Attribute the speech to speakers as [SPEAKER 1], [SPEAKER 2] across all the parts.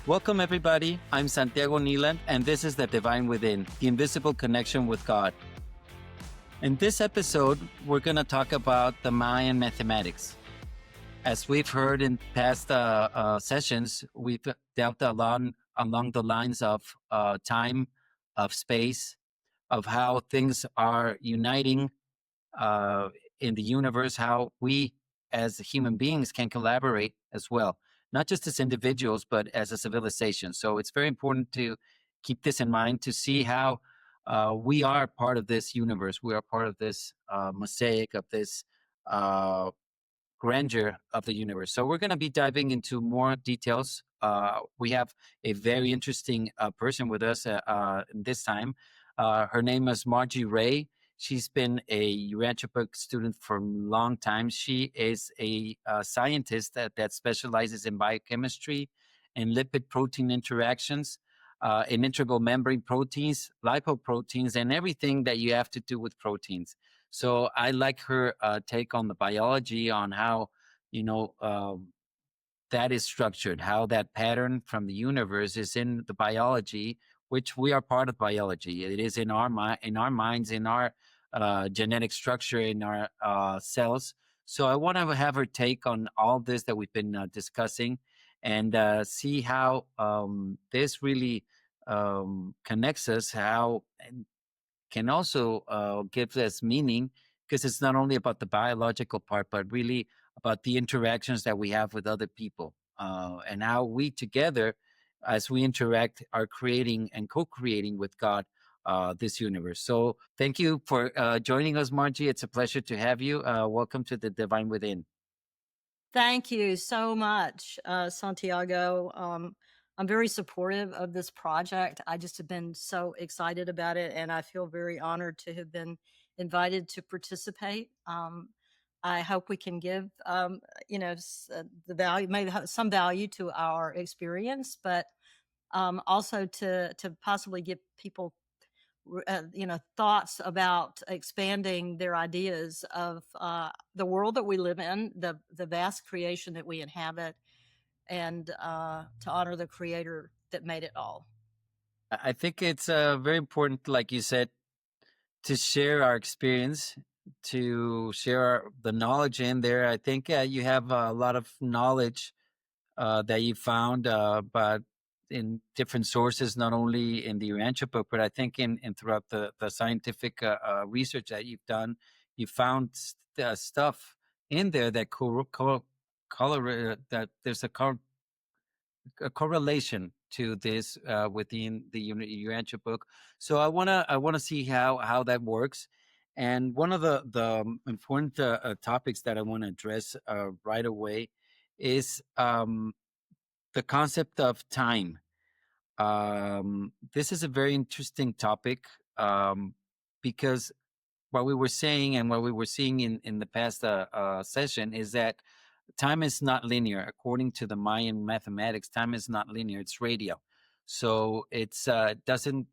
[SPEAKER 1] Welcome, everybody. I'm Santiago Kneeland, and this is The Divine Within, the invisible connection with God. In this episode, we're going to talk about the Mayan mathematics. As we've heard in past sessions, we've dealt along the lines of time, of space, of how things are uniting in the universe, how we as human beings can collaborate as well, not just as individuals, but as a civilization. So it's very important to keep this in mind to see how we are part of this universe. We are part of this mosaic, of this grandeur of the universe. So we're going to be diving into more details. We have a very interesting person with us this time. Her name is Marjorie Ray. She's been a Urantia student for a long time. She is a scientist that specializes in biochemistry and lipid protein interactions, in integral membrane proteins, lipoproteins, and everything that you have to do with proteins. So I like her take on the biology, on how, that is structured, how that pattern from the universe is in the biology, which we are part of biology. It is in our minds, in our genetic structure, in our cells. So I want to have her take on all this that we've been discussing, and see how this really connects us, how can also give us meaning, because it's not only about the biological part, but really about the interactions that we have with other people, and how we together, as we interact, are creating and co-creating with God this universe. So thank you for joining us, Margie. It's a pleasure to have you. Welcome to The Divine Within.
[SPEAKER 2] Thank you so much, Santiago. I'm very supportive of this project. I just have been so excited about it, and I feel very honored to have been invited to participate. I hope we can give, the value, maybe some value to our experience, but also to possibly give people thoughts about expanding their ideas of the world that we live in, the vast creation that we inhabit, and to honor the creator that made it all.
[SPEAKER 1] I think it's very important, like you said, to share our experience, to share the knowledge in there. I think you have a lot of knowledge that you found, but in different sources, not only in the Urantia book, but I think in throughout the scientific research that you've done, you found stuff in there that that there's a correlation to this within the Urantia book. So I wanna see how that works. And one of the important topics that I want to address right away is the concept of time. This is a very interesting topic, because what we were saying and what we were seeing in the past session is that time is not linear. According to the Mayan mathematics, time is not linear. It's radial. So it's doesn't,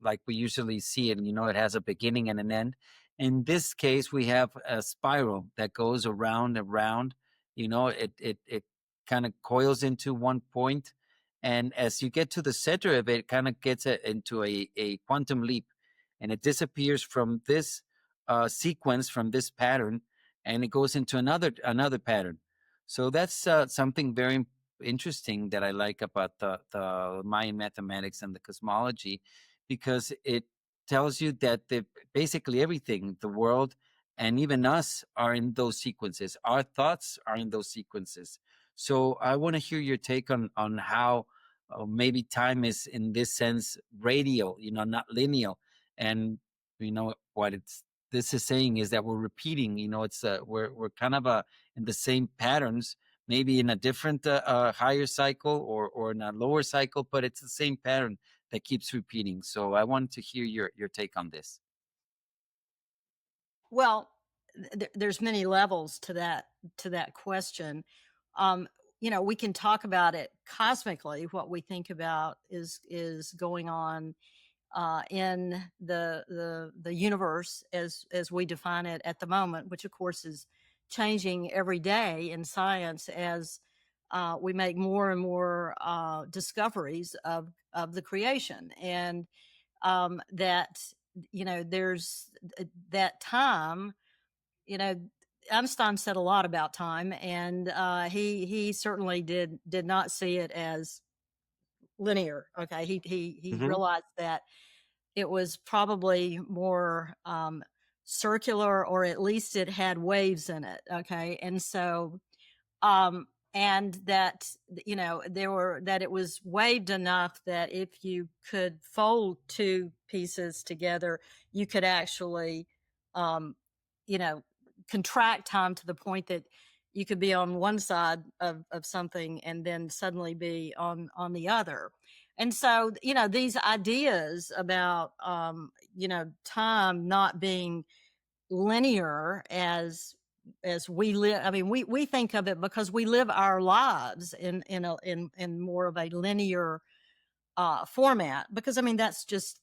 [SPEAKER 1] like we usually see it, it has a beginning and an end. In this case, we have a spiral that goes around and around. It kind of coils into one point, and as you get to the center of it, kind of gets it into a quantum leap, and it disappears from this sequence, from this pattern, and it goes into another pattern. So that's something very interesting that I like about the Mayan mathematics and the cosmology, because it tells you that basically everything, the world, and even us, are in those sequences. Our thoughts are in those sequences. So I want to hear your take on how maybe time is, in this sense, radial, not linear. And what this is saying is that we're repeating. It's we're kind of in the same patterns, maybe in a different higher cycle or in a lower cycle, but it's the same pattern that keeps repeating. So I wanted to hear your take on this.
[SPEAKER 2] Well, there's many levels to that question. We can talk about it cosmically. What we think about is going on in the universe as we define it at the moment, which of course is changing every day in science as we make more and more discoveries of the creation, and that there's that time. Einstein said a lot about time, and he certainly did not see it as linear. Okay, he
[SPEAKER 3] Hmm.
[SPEAKER 2] realized that it was probably more circular, or at least it had waves in it. Okay, and so um and that that it was waved enough that if you could fold two pieces together, you could actually um you know contract time to the point that you could be on one side of something and then suddenly be on the other. And so these ideas about time not being linear as we live. I mean, we think of it because we live our lives in more of a linear format, because I mean that's just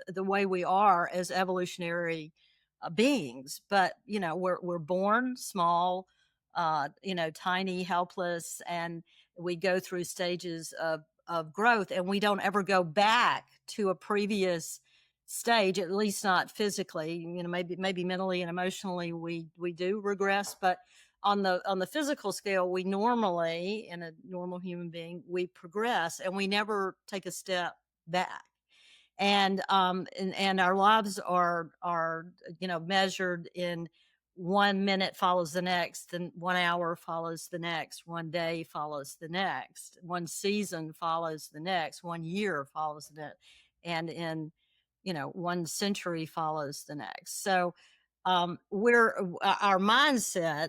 [SPEAKER 2] the way we are as evolutionary beings. But we're born small, tiny, helpless, and we go through stages of growth, and we don't ever go back to a previous stage, at least not physically. Maybe mentally and emotionally we do regress, but on the physical scale, we normally, in a normal human being, we progress and we never take a step back. And our lives are measured in 1 minute follows the next, and 1 hour follows the next, 1 day follows the next, one season follows the next, 1 year follows the next, and in 1 century follows the next. So our mindset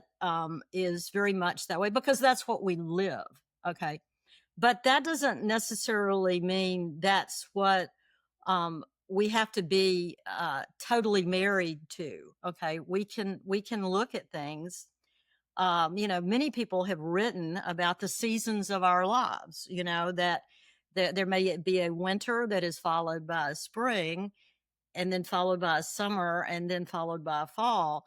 [SPEAKER 2] is very much that way because that's what we live. Okay, but that doesn't necessarily mean that's what we have to be totally married to. Okay, we can look at things. Many people have written about the seasons of our lives. That there may be a winter that is followed by a spring, and then followed by a summer, and then followed by a fall.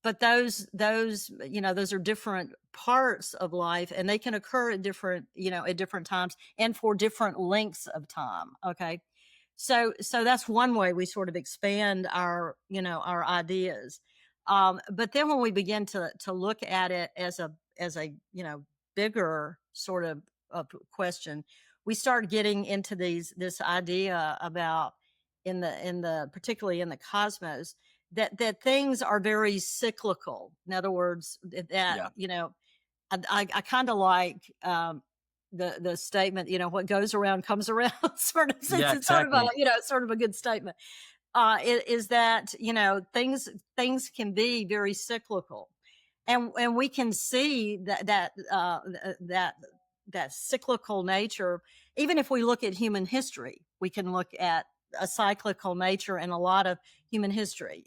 [SPEAKER 2] But those are different parts of life, and they can occur at different times and for different lengths of time. Okay, so that's one way we sort of expand our ideas. But then when we begin to look at it as a bigger sort of question, we start getting into this idea about, in the particularly in the cosmos, that things are very cyclical. In other words, that
[SPEAKER 3] Yeah.
[SPEAKER 2] I kind of like the statement, what goes around comes around. Sort of,
[SPEAKER 1] Yeah,
[SPEAKER 2] it's sort of a
[SPEAKER 1] exactly.
[SPEAKER 2] sort of a good statement. Is that things can be very cyclical, and we can see that cyclical nature. Even if we look at human history, we can look at a cyclical nature in a lot of human history.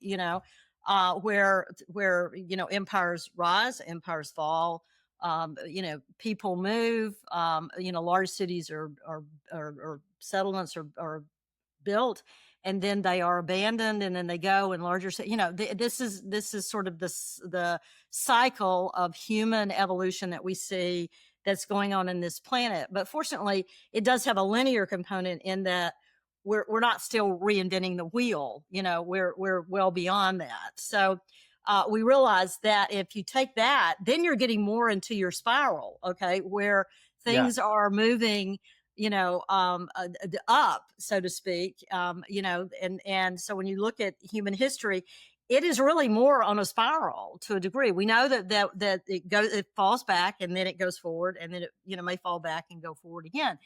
[SPEAKER 2] Where empires rise, empires fall. People move. Large cities or settlements are built, and then they are abandoned, and then they go in larger this is sort of the cycle of human evolution that we see that's going on in this planet. But fortunately, it does have a linear component in that we're not still reinventing the wheel. We're well beyond that. So we realize that if you take that, then you're getting more into your spiral. Okay, where
[SPEAKER 1] Yeah.
[SPEAKER 2] things are moving up, so to speak. And so when you look at human history, it is really more on a spiral to a degree. We know that it falls back, and then it goes forward, and then it may fall back and go forward again.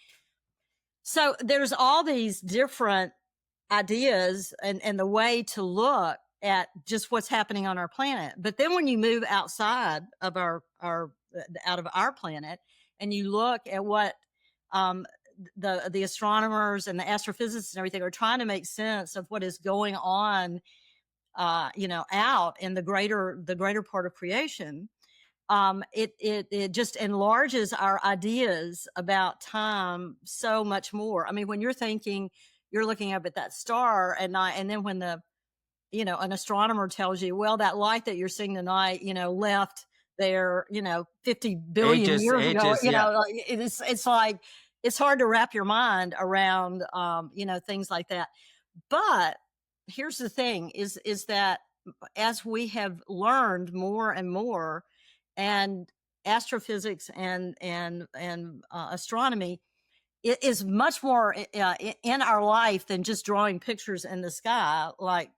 [SPEAKER 2] So there's all these different ideas and the way to look at just what's happening on our planet. But then when you move outside of our out of our planet, and you look at what um, the astronomers and the astrophysicists and everything are trying to make sense of what is going on, out in the greater part of creation. It just enlarges our ideas about time so much more. I mean, when you're looking up at that star at night, and then when an astronomer tells you, well, that light that you're seeing tonight, left there, 50 billion
[SPEAKER 1] Ages,
[SPEAKER 2] years ago.
[SPEAKER 1] ages, yeah.
[SPEAKER 2] It's like it's hard to wrap your mind around, things like that. But here's the thing: is that as we have learned more and more, and astrophysics and astronomy, it is much more in our life than just drawing pictures in the sky, like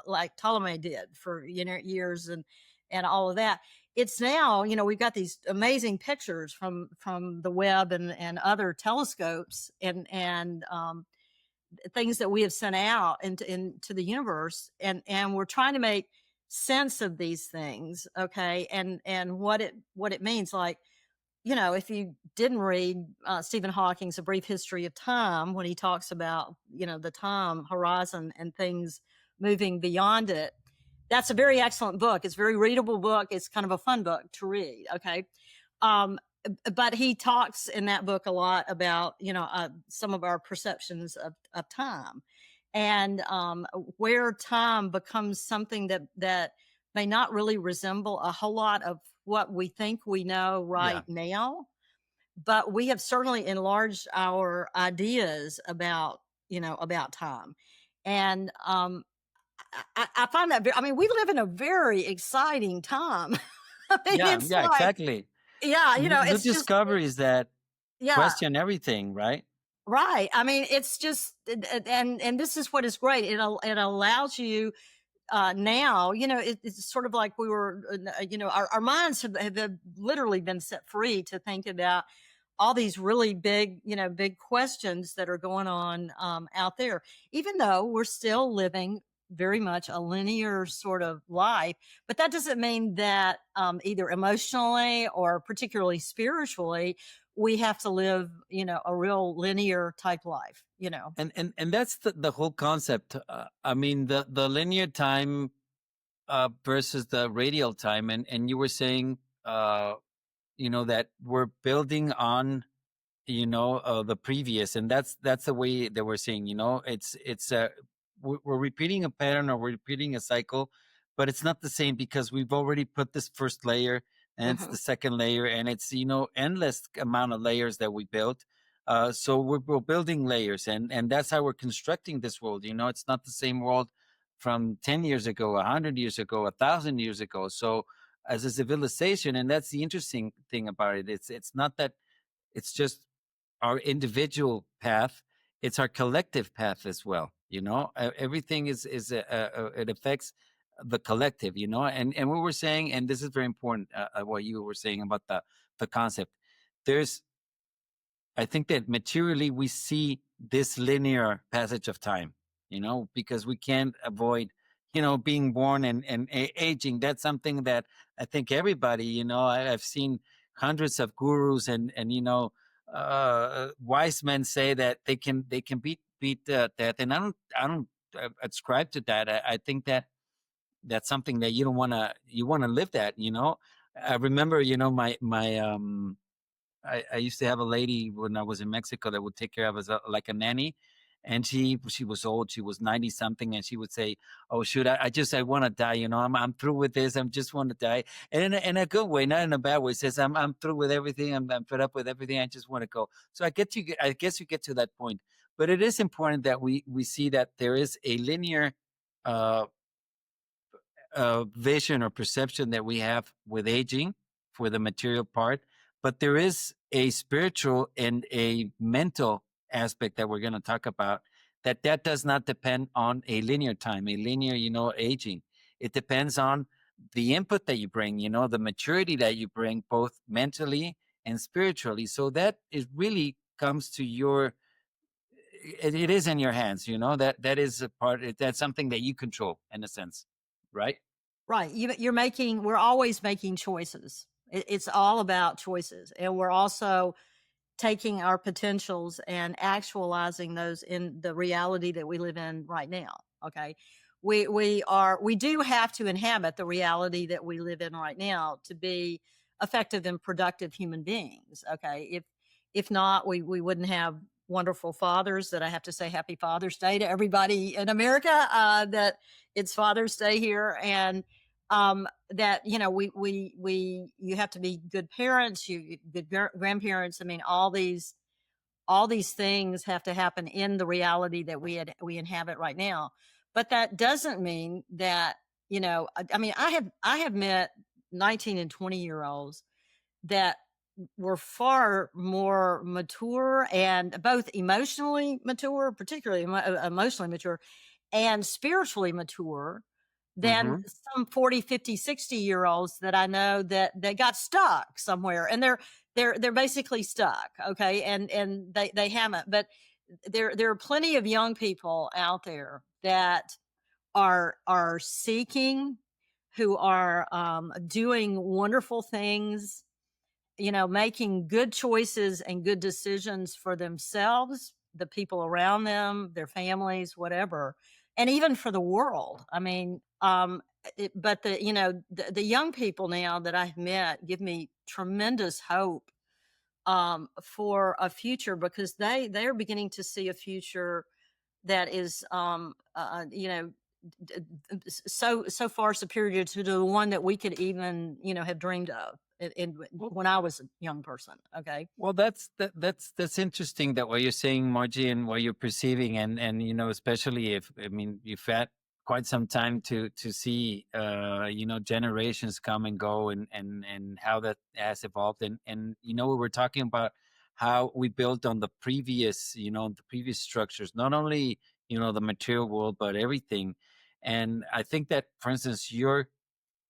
[SPEAKER 2] like Ptolemy did for years and all of that. It's now, we've got these amazing pictures from the Webb and other telescopes and things that we have sent out into the universe, and we're trying to make sense of these things, okay, and what it means. Like, if you didn't read Stephen Hawking's A Brief History of Time, when he talks about, the time horizon and things moving beyond it, that's a very excellent book. It's a very readable book. It's kind of a fun book to read. Okay. Um, but he talks in that book a lot about, some of our perceptions of time, and where time becomes something that may not really resemble a whole lot of what we think we know
[SPEAKER 1] Yeah.
[SPEAKER 2] right now, but we have certainly enlarged our ideas about time. And I find that I mean, we live in a very exciting time. I mean,
[SPEAKER 1] Yeah,
[SPEAKER 2] it's
[SPEAKER 1] yeah,
[SPEAKER 2] like,
[SPEAKER 1] exactly.
[SPEAKER 2] yeah,
[SPEAKER 1] New
[SPEAKER 2] it's just,
[SPEAKER 1] discoveries that
[SPEAKER 2] yeah,
[SPEAKER 1] question everything, right?
[SPEAKER 2] right. I mean, it's just, and this is what is great. It allows you now, it's sort of like we were, our minds have literally been set free to think about all these really big, big questions that are going on out there, even though we're still living very much a linear sort of life. But that doesn't mean that either emotionally or particularly spiritually, we have to live, a real linear type life.
[SPEAKER 1] And that's the whole concept. I mean, the linear time versus the radial time, and you were saying, that we're building on, the previous, and that's the way that we're saying. It's we're repeating a pattern, or we're repeating a cycle, but it's not the same because we've already put this first layer, and it's the
[SPEAKER 2] Hmm.
[SPEAKER 1] second layer, and it's endless amount of layers that we built. So we're building layers, and that's how we're constructing this world. It's not the same world from 10 years ago, 100 years ago, 1,000 years ago. So as a civilization, and that's the interesting thing about it, it's not that it's just our individual path, it's our collective path as well. Everything it affects the collective. And what we're saying, and this is very important, what you were saying about the concept. There's I think that materially we see this linear passage of time, because we can't avoid, being born and aging. That's something that I think everybody, I've seen hundreds of gurus and wise men say that they can beat death, and I don't ascribe to that. I think that that's something that you want to live that. I remember, I used to have a lady when I was in Mexico that would take care of us like a nanny. And she was old. She was 90 something. And she would say, "Oh, shoot, I want to die. I'm through with this. I just want to die." And in a good way, not in a bad way. Says, I'm through with everything. I'm fed up with everything. I just want to go. So I guess you get to that point. But it is important that we see that there is a linear uh, vision or perception that we have with aging for the material part, but there is a spiritual and a mental aspect that we're going to talk about, that does not depend on a linear time, a linear, aging. It depends on the input that you bring, the maturity that you bring, both mentally and spiritually. So that is really comes to it is in your hands, that is a part, that's something that you control in a sense, right?
[SPEAKER 2] Right. We're always making choices. It's all about choices. And we're also taking our potentials and actualizing those in the reality that we live in right now. Okay. We do have to inhabit the reality that we live in right now to be effective and productive human beings. Okay. If not, we wouldn't have wonderful fathers. That I have to say happy Father's Day to everybody in America, that it's Father's Day here. And that, you have to be good parents, good grandparents. I mean, all these things have to happen in the reality that we inhabit right now. But that doesn't mean that, I mean, I have met 19 and 20-year olds that were far more mature, and both emotionally mature, particularly emotionally mature, and spiritually mature than
[SPEAKER 1] Mm-hmm.
[SPEAKER 2] some 40, 50, 60-year olds that I know that got stuck somewhere, and they're basically stuck. Okay. And they haven't, but there are plenty of young people out there that are seeking, who are doing wonderful things, making good choices and good decisions for themselves, the people around them, their families, whatever, and even for the world. I mean, but the young people now that I've met give me tremendous hope for a future, because they're beginning to see a future that is, d- so far superior to the one that we could even, have dreamed of when I was a young person. Okay.
[SPEAKER 1] Well, that's interesting that what you're saying, Margie, and what you're perceiving, and especially if I mean you've had quite some time to see generations come and go, and how that has evolved, and we were talking about how we built on the previous structures, not only the material world but everything, and I think that, for instance, your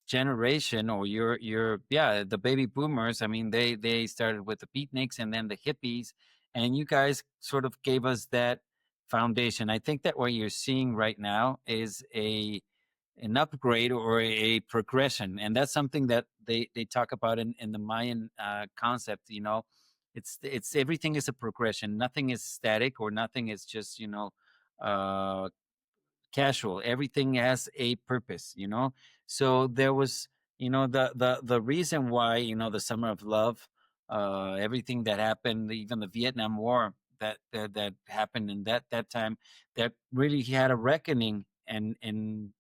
[SPEAKER 1] generation, or your yeah, the baby boomers, I mean, they started with the beatniks and then the hippies, and you guys sort of gave us that foundation. I think that what you're seeing right now is a an upgrade or a progression, and that's something that they talk about in the Mayan concept. It's everything is a progression, nothing is static, or nothing is just uh casual. Everything has a purpose. So there was, the reason why, the summer of love, everything that happened, even the Vietnam War that happened in that time, that really had a reckoning, and the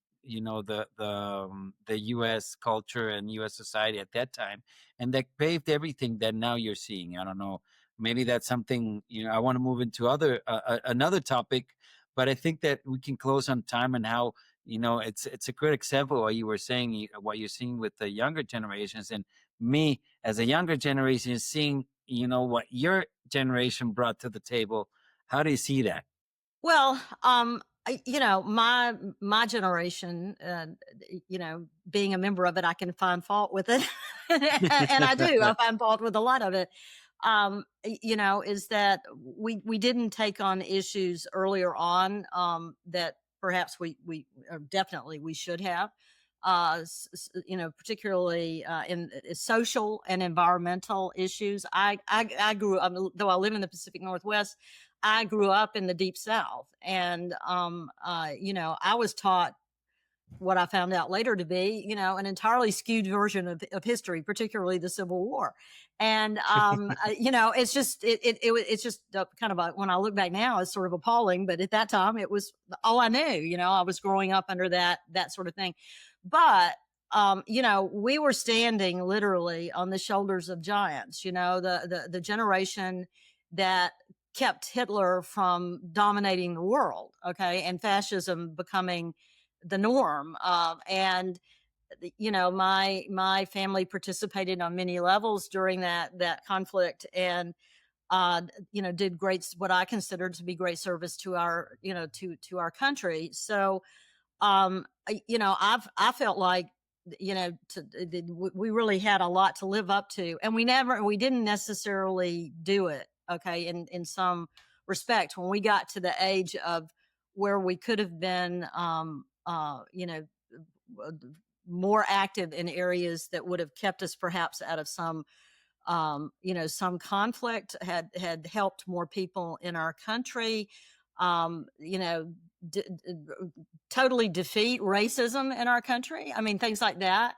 [SPEAKER 1] US culture and US society at that time, and that paved everything that now you're seeing. I don't know, maybe that's something, I want to move into another topic, but I think that we can close on time, and how it's a good example what you were saying, what you're seeing with the younger generations, and me as a younger generation seeing what your generation brought to the table. How do you see that?
[SPEAKER 2] Well, my generation, being a member of it, I can find fault with it, and I do. I find fault with a lot of it. Is that we didn't take on issues earlier on, that perhaps definitely we should have. Particularly in social and environmental issues. I grew up, though I live in the Pacific Northwest. I grew up in the Deep South, and I was taught what I found out later to be, an entirely skewed version of history, particularly the Civil War. And it's just it's just kind of when I look back now, it's sort of appalling. But at that time, it was all I knew. I was growing up under that sort of thing. But we were standing literally on the shoulders of giants. The generation that kept Hitler from dominating the world, okay, and fascism becoming the norm. And my family participated on many levels during that conflict, and did what I considered to be great service to our to our country. So I felt like we really had a lot to live up to, and we didn't necessarily do it. Okay, in some respect, when we got to the age of where we could have been, uh, more active in areas that would have kept us perhaps out of some conflict, had helped more people in our country, um, you know, totally defeat racism in our country. I mean, things like that.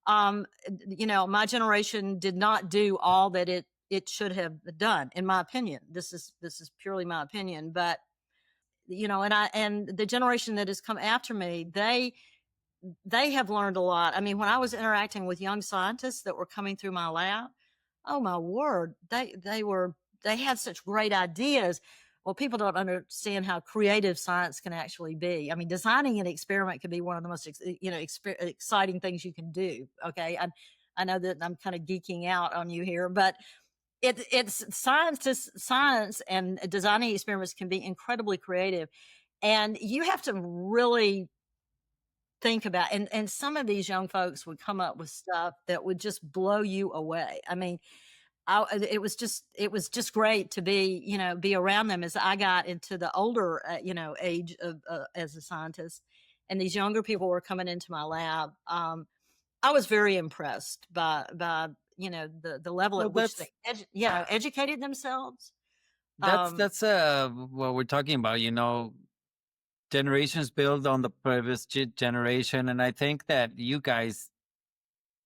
[SPEAKER 2] My generation did not do all that it should have done, in my opinion. This is purely my opinion, but and the generation that has come after me, they have learned a lot. I mean, when I was interacting with young scientists that were coming through my lab, oh my word, they had such great ideas. Well, people don't understand how creative science can actually be. I mean, designing an experiment can be one of the most exciting things you can do. Okay, I know that I'm kind of geeking out on you here, but it's science and designing experiments can be incredibly creative, and you have to really think about, and some of these young folks would come up with stuff that would just blow you away. I mean, it was just great to be, be around them as I got into the older, age of as a scientist, and these younger people were coming into my lab. I was very impressed by the level
[SPEAKER 1] Well,
[SPEAKER 2] at which they educated themselves. Um,
[SPEAKER 1] that's what we're talking about. Generations build on the previous generation, and I think that you guys,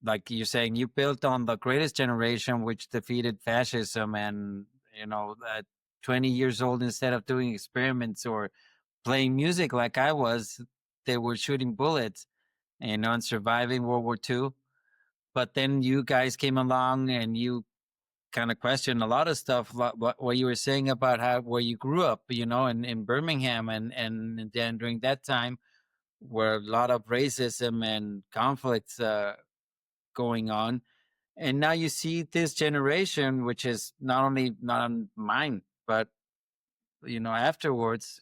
[SPEAKER 1] like you're saying, you built on the greatest generation, which defeated fascism, and at 20 years old, instead of doing experiments or playing music like I was, they were shooting bullets, and surviving World War II. But then you guys came along and you kind of questioned a lot of stuff, what you were saying about how where you grew up, in Birmingham, and then during that time where a lot of racism and conflicts going on. And now you see this generation, which is not only not on mine, but afterwards,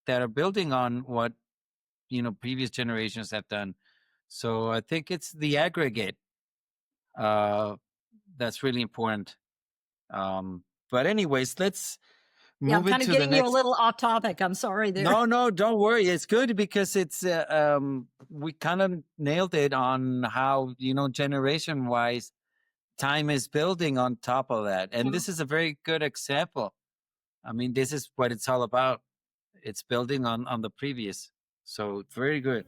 [SPEAKER 1] that are building on what previous generations have done. So I think it's the aggregate uh, that's really important. But anyways, let's
[SPEAKER 2] yeah, I'm
[SPEAKER 1] move
[SPEAKER 2] kind of
[SPEAKER 1] into the
[SPEAKER 2] getting you a
[SPEAKER 1] next.
[SPEAKER 2] little off topic. I'm sorry there.
[SPEAKER 1] No, no, don't worry. It's good because we kind of nailed it on how, generation wise, time is building on top of that. And this is a very good example. I mean, this is what it's all about. It's building on the previous. So very good.